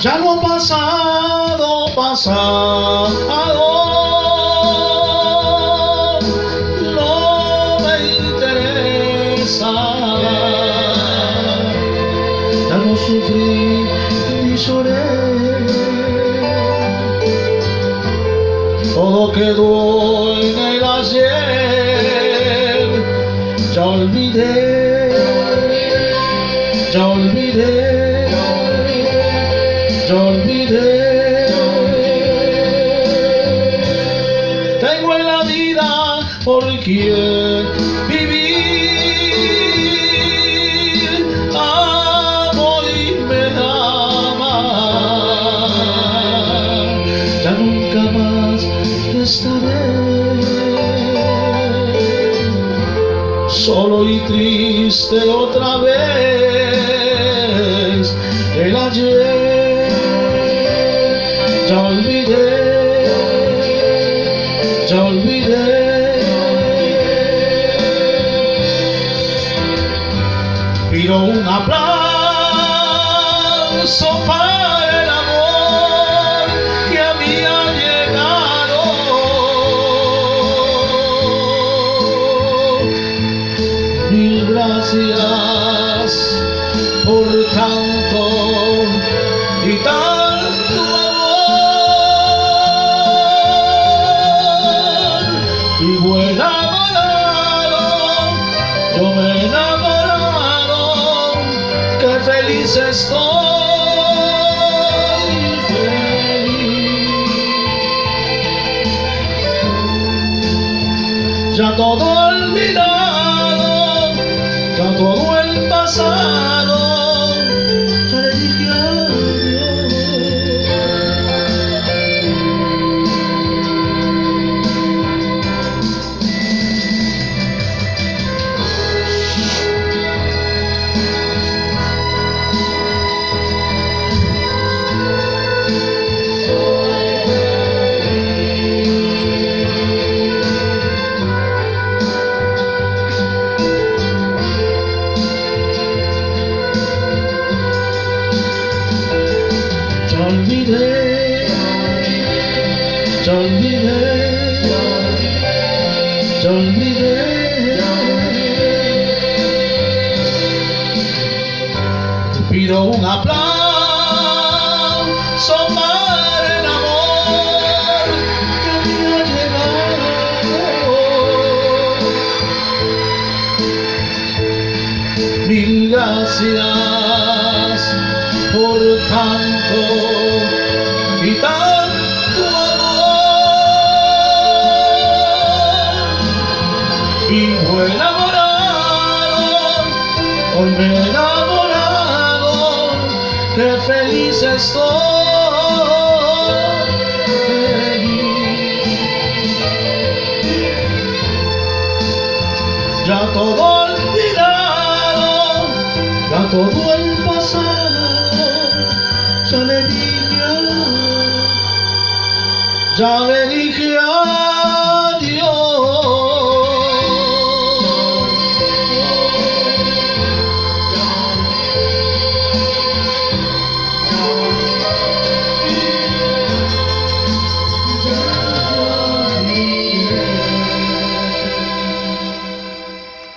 Ya lo pasado, pasado, no me interesa. Ya no sufrí ni lloré, todo quedó en el ayer. Ya olvidé, ya olvidé, ya olvidé. Tengo en la vida por quien vivir, amo y me ama. Ya nunca más estaré solo y triste otra vez. El ayer ya olvidé, ya olvidé. Pido un aplauso para el amor que a mí ha llegado. Mil gracias por tanto y tanto amor. Y buen enamorado, yo me he enamorado, que feliz estoy, feliz. Ya todo olvidado, ya todo el pasado, ya le dije adiós. Ya olvidé, ya olvidé, ya olvidé. Te pido un aplauso para el amor que a mí ha llegado. Mil gracias por tanto y tanto amor. Y buen enamorado, hoy me he enamorado, que feliz estoy, feliz. Ya todo olvidado, ya todo el pasado, ya le dije adiós, ya le dije adiós.